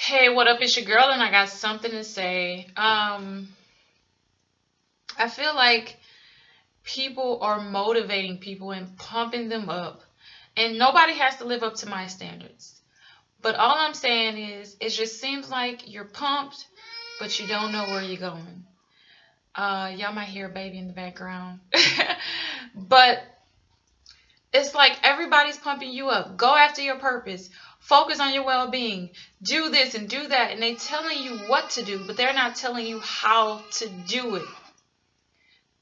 Hey, what up? It's your girl, and I got something to say. I feel like people are motivating people and pumping them up, and nobody has to live up to my standards. But all I'm saying is, it just seems like you're pumped, but you don't know where you're going. Y'all might hear a baby in the background, but it's like everybody's pumping you up. Go after your purpose. Focus on your well-being. Do this and do that. And they telling you what to do, but they're not telling you how to do it.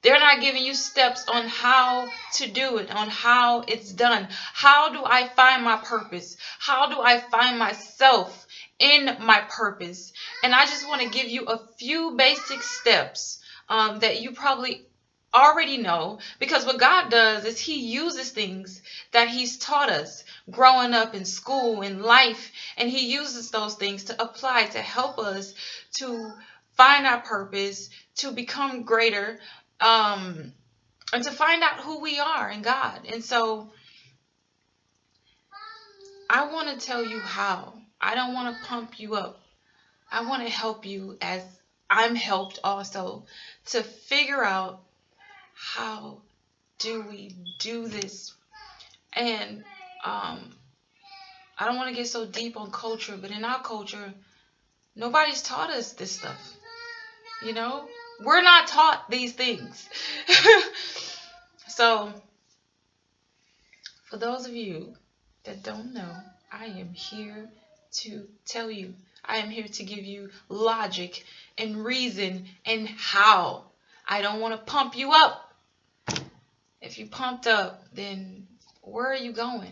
They're not giving you steps on how to do it, on how it's done. How do I find my purpose? How do I find myself in my purpose? And I just want to give you a few basic steps that you probably already know, because what God does is he uses things that he's taught us growing up in school, in life, and he uses those things to apply to help us to find our purpose, to become greater, and to find out who we are in God. And so I want to tell you how. I don't want to pump you up. I want to help you, as I'm helped also, to figure out how do we do this. And I don't want to get so deep on culture, but in our culture, nobody's taught us this stuff. You know, we're not taught these things. So, for those of you that don't know, I am here to tell you. I am here to give you logic and reason and how. I don't want to pump you up. If you pumped up, then where are you going?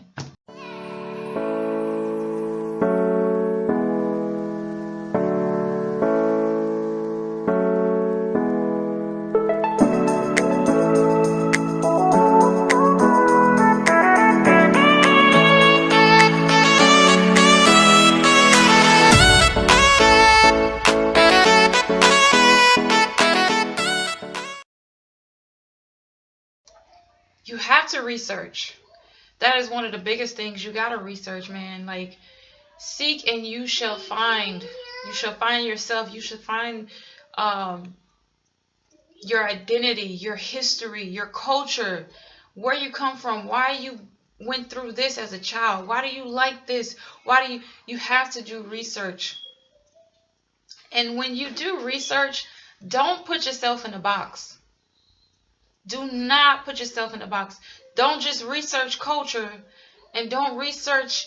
You have to research. That is one of the biggest things. You gotta research, man. Like, seek and you shall find. You shall find yourself. You should find your identity, your history, your culture, where you come from, why you went through this as a child, why do you like this, why do you have to do research. And when you do research, don't put yourself in a box. Do not put yourself in a box. Don't just research culture and don't research,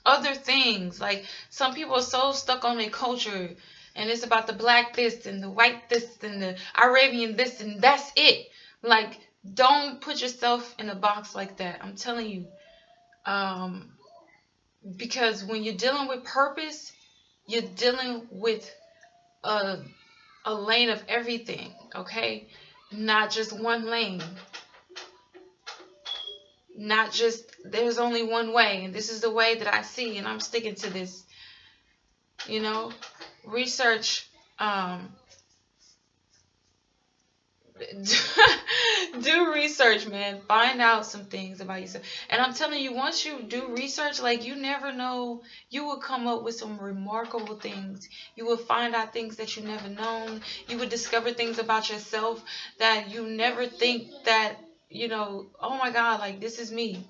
other things. Like, some people are so stuck on their culture, and it's about the black this and the white this and the Arabian this, and that's it. Like, don't put yourself in a box like that. I'm telling you. Because when you're dealing with purpose, you're dealing with a, a lane of everything, okay? Not just one lane. Not just, there's only one way, and this is the way that I see, and I'm sticking to this. Research, do research, man. Find out some things about yourself. And I'm telling you, once you do research, like, you never know, you will come up with some remarkable things. You will find out things that you never known. You will discover things about yourself that you never think that, oh my God, like, this is me.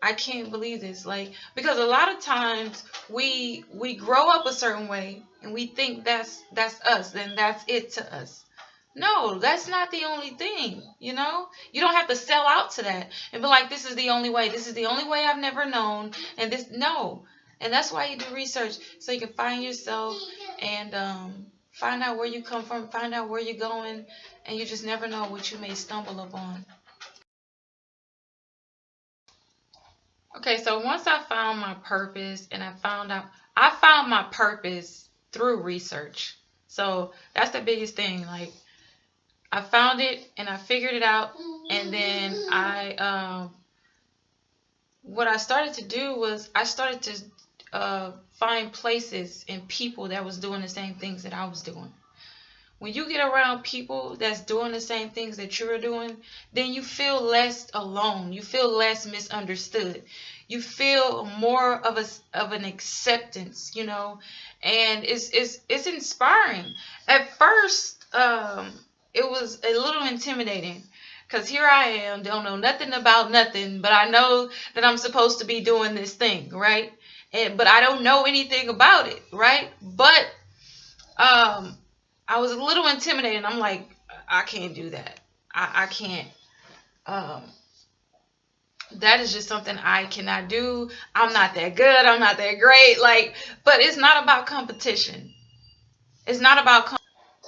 I can't believe this. Like, because a lot of times we grow up a certain way and we think that's us, then that's it to us. No, that's not the only thing, You don't have to sell out to that and be like, this is the only way. This is the only way I've never known. And this, no. And that's why you do research, so you can find yourself and find out where you come from, find out where you're going, and you just never know what you may stumble upon. Okay, so once I found my purpose and I found my purpose through research. So that's the biggest thing. Like, I found it and I figured it out, and then what I started to do was I started to find places and people that was doing the same things that I was doing. When you get around people that's doing the same things that you're doing, then you feel less alone. You feel less misunderstood. You feel more of an acceptance, you know, and it's inspiring. At first, it was a little intimidating because here I am, don't know nothing about nothing, but I know that I'm supposed to be doing this thing, right? But I don't know anything about it, right? But I was a little intimidated. I'm like, I can't do that. I can't. Um, that is just something I cannot do. I'm not that good. I'm not that great. Like, but it's not about competition. It's not about.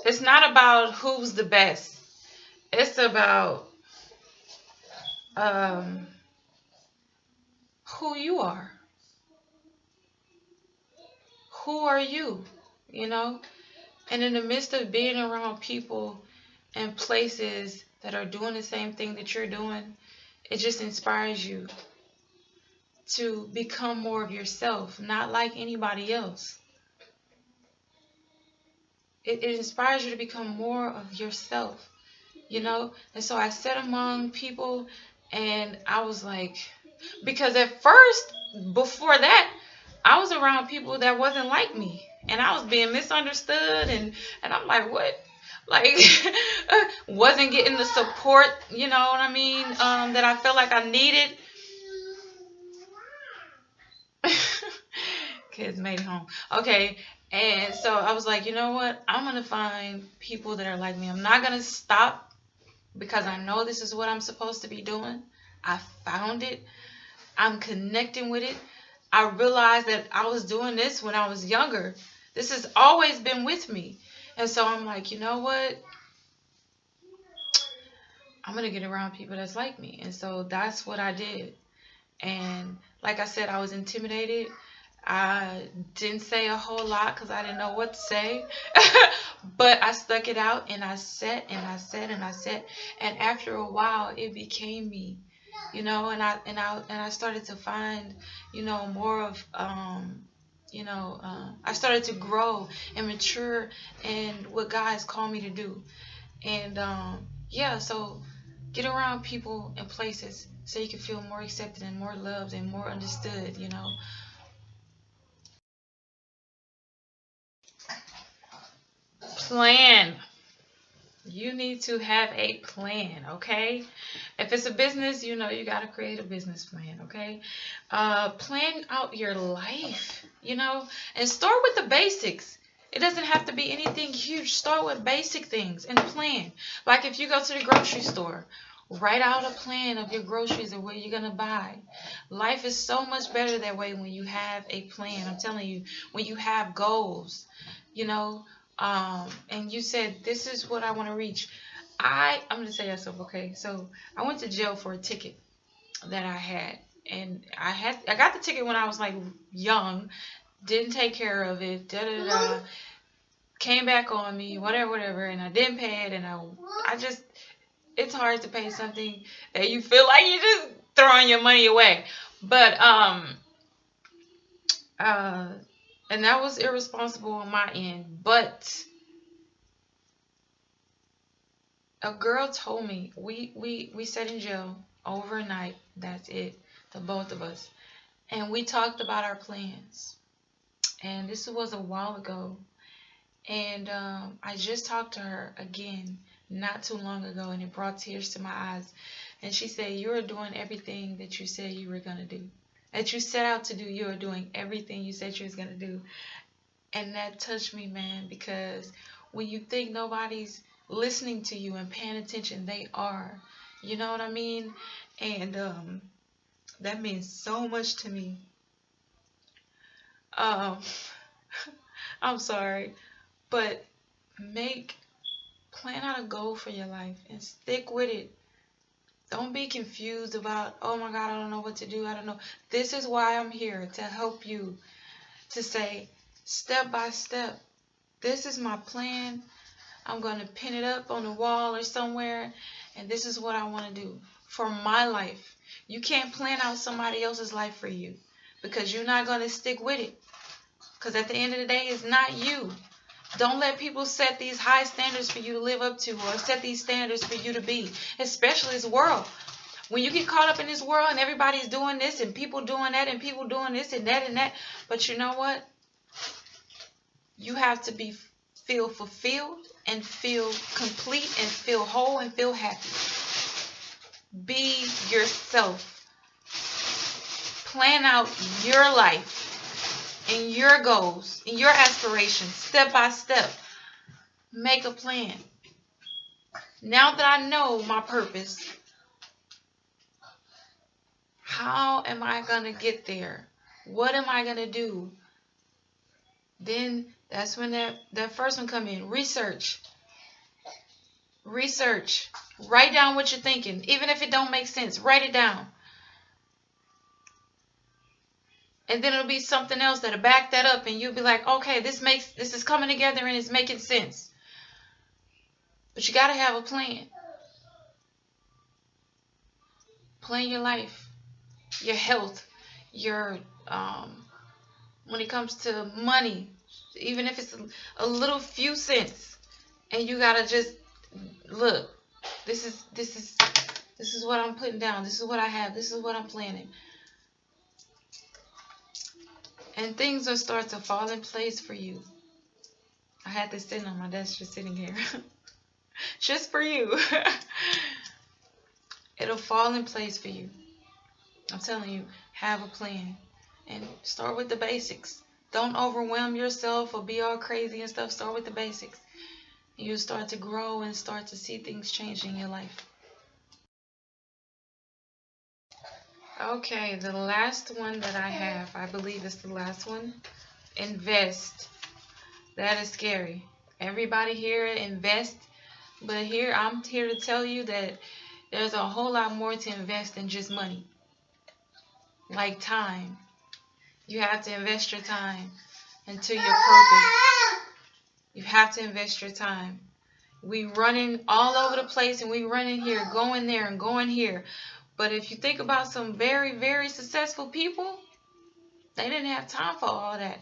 It's not about who's the best. It's about um, who you are. Who are you? You know. And in the midst of being around people and places that are doing the same thing that you're doing, it just inspires you to become more of yourself, not like anybody else. It inspires you to become more of yourself, you know? And so I sat among people and I was like, because at first, before that, I was around people that wasn't like me. And I was being misunderstood and I'm like, what? Like, wasn't getting the support, you know what I mean, that I felt like I needed. Kids made it home. Okay. And so I was like, you know what? I'm going to find people that are like me. I'm not going to stop because I know this is what I'm supposed to be doing. I found it. I'm connecting with it. I realized that I was doing this when I was younger. This has always been with me. And so I'm like, you know what? I'm going to get around people that's like me. And so that's what I did. And like I said, I was intimidated. I didn't say a whole lot because I didn't know what to say. But I stuck it out and I sat and I sat and I sat. And after a while, it became me. You know, and I started to find, you know, more of I started to grow and mature in what God has called me to do. And yeah, so get around people and places so you can feel more accepted and more loved and more understood, you know. Plan. You need to have a plan, okay? If it's a business, you know you got to create a business plan, okay? Plan out your life, you know, and start with the basics. It doesn't have to be anything huge. Start with basic things and plan. Like if you go to the grocery store, write out a plan of your groceries and what you're going to buy. Life is so much better that way when you have a plan. I'm telling you, when you have goals, you know, and you said, this is what I want to reach. I'm going to say yourself, okay? So I went to jail for a ticket that I had. And I got the ticket when I was like young, didn't take care of it, came back on me, whatever, and I didn't pay it, and I just, it's hard to pay something that you feel like you're just throwing your money away. But, and that was irresponsible on my end. But a girl told me, we sat in jail overnight, that's it, the both of us. And we talked about our plans. And this was a while ago. And I just talked to her again not too long ago, and it brought tears to my eyes. And she said, you're doing everything that you said you were going to do. That you set out to do, you are doing everything you said you was going to do. And that touched me, man, because when you think nobody's listening to you and paying attention, they are. You know what I mean? And that means so much to me. I'm sorry, but plan out a goal for your life and stick with it. Don't be confused about, oh my God, I don't know what to do. I don't know. This is why I'm here, to help you, to say step by step, this is my plan. I'm going to pin it up on the wall or somewhere, and this is what I want to do for my life. You can't plan out somebody else's life for you because you're not going to stick with it. Because at the end of the day, it's not you. Don't let people set these high standards for you to live up to or set these standards for you to be, especially this world. When you get caught up in this world and everybody's doing this and people doing that and people doing this and that. But you know what? You have to feel fulfilled and feel complete and feel whole and feel happy. Be yourself. Plan out your life and your goals and your aspirations step by step. Make a plan. Now that I know my purpose, how am I going to get there? What am I going to do? Then that's when that first one come in. Research. Research. Write down what you're thinking. Even if it don't make sense, write it down. And then it'll be something else that'll back that up and you'll be like, okay, this is coming together and it's making sense. But you got to have a plan. Plan your life, your health, your when it comes to money, even if it's a little few cents, and you got to just look, this is what I'm putting down. This is what I have. This is what I'm planning. And things will start to fall in place for you. I had this sitting on my desk, just sitting here. Just for you. It'll fall in place for you. I'm telling you, have a plan. And start with the basics. Don't overwhelm yourself or be all crazy and stuff. Start with the basics. And you'll start to grow and start to see things change in your life. Okay, the last one that I have, I believe is the last one. Invest. That is scary. Everybody here invest, but I'm here to tell you that there's a whole lot more to invest than just money. Like time. You have to invest your time into your purpose. You have to invest your time. We running all over the place and we running here, going there and going here. But if you think about some very, very successful people, they didn't have time for all that.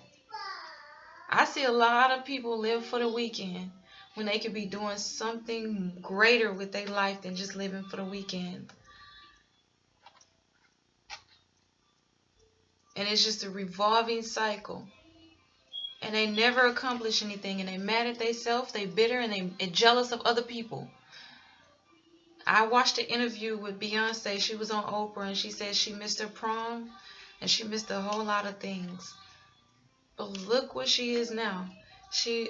I see a lot of people live for the weekend when they could be doing something greater with their life than just living for the weekend. And it's just a revolving cycle. And they never accomplish anything. And they mad at themselves, they bitter, and they jealous of other people. I watched an interview with Beyonce. She was on Oprah and she said she missed her prom and she missed a whole lot of things. But look what she is now. She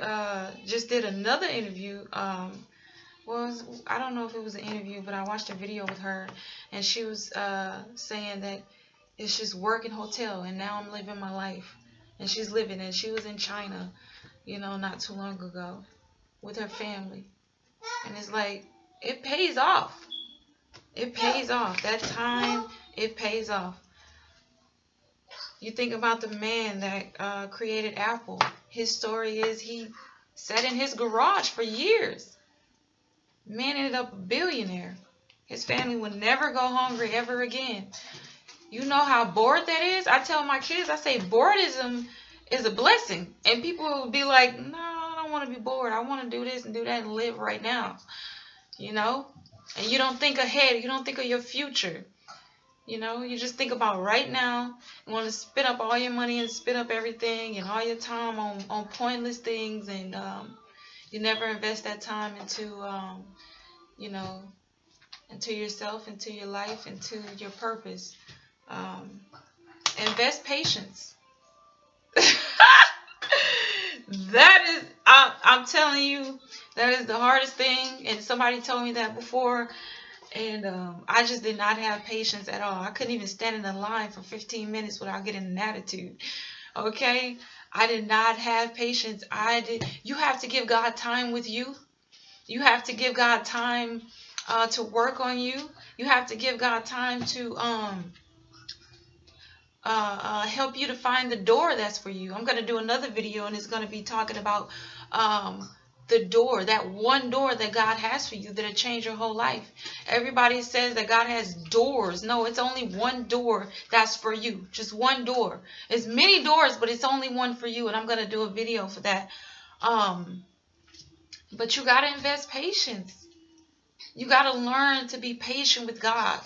just did another interview. Well, I don't know if it was an interview, but I watched a video with her and she was saying that it's just work and hotel and now I'm living my life. And she's living and she was in China, you know, not too long ago with her family. And it's like, it pays off. It pays off. That time, it pays off. You think about the man that created Apple. His story is he sat in his garage for years. Man ended up a billionaire. His family would never go hungry ever again. You know how bored that is? I tell my kids, I say boredom is a blessing. And people will be like, no, I don't want to be bored. I want to do this and do that and live right now. You know? And you don't think ahead. You don't think of your future. You know? You just think about right now. You want to spit up all your money and spit up everything and all your time on pointless things. And you never invest that time into, you know, into yourself, into your life, into your purpose. Invest patience. That is, I'm telling you, that is the hardest thing. And somebody told me that before. And I just did not have patience at all. I couldn't even stand in the line for 15 minutes without getting an attitude. Okay? I did not have patience. You have to give God time with you. You have to give God time to work on you. You have to give God time to help you to find the door that's for you. I'm going to do another video and it's going to be talking about the door, that one door that God has for you that'll change your whole life. Everybody says that God has doors. No, it's only one door that's for you. Just one door. It's many doors, but it's only one for you. And I'm going to do a video for that. But you got to invest patience. You got to learn to be patient with God.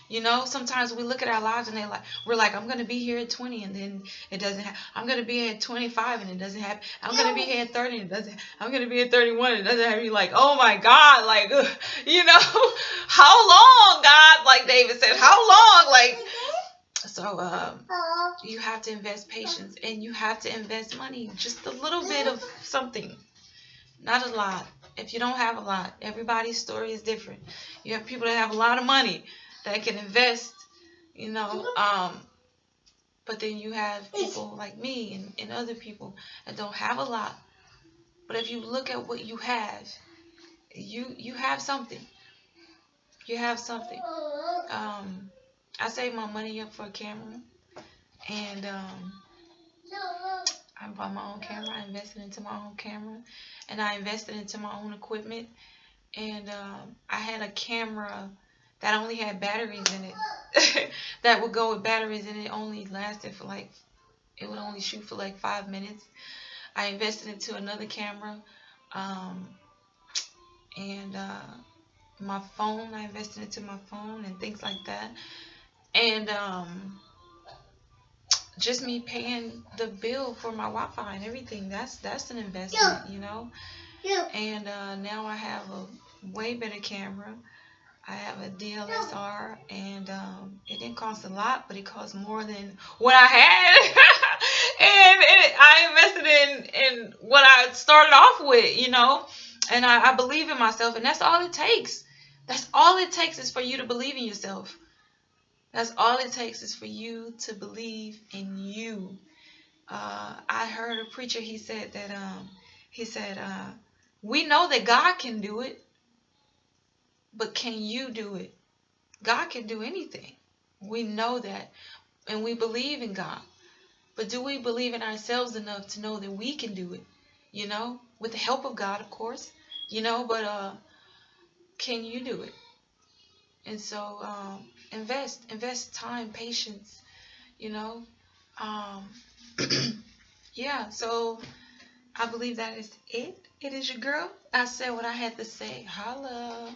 You know, sometimes we look at our lives and we're like, I'm gonna be here at 20 and then it doesn't happen. I'm gonna be here at 25 and it doesn't happen. I'm gonna be here at 30 and it doesn't. I'm gonna be at 31 and it doesn't happen. You're like, oh my God, like, you know, how long, God? Like David said, how long? Like, so you have to invest patience and you have to invest money, just a little bit of something, not a lot. If you don't have a lot, everybody's story is different. You have people that have a lot of money that can invest, you know, but then you have people like me and other people that don't have a lot. But if you look at what you have, you have something. You have something. I saved my money up for a camera, and I bought my own camera. I invested into my own camera, and I invested into my own equipment. And I had a camera that only had batteries in it, that would go with batteries, and it only lasted for like, it would only shoot for like 5 minutes. I invested into another camera, and my phone. I invested into my phone and things like that. And just me paying the bill for my Wi-Fi and everything. That's an investment, you know. And now I have a way better camera. I have a DSLR, and it didn't cost a lot, but it cost more than what I had. And I invested in what I started off with, you know. And I believe in myself, and that's all it takes. That's all it takes is for you to believe in yourself. That's all it takes is for you to believe in you. I heard a preacher. He said that we know that God can do it, but can you do it? God can do anything. We know that, and we believe in God. But do we believe in ourselves enough to know that we can do it? You know, with the help of God, of course. You know, but can you do it? And so invest time, patience. You know, um, yeah. So I believe that is it. It is your girl. I said what I had to say. Holla.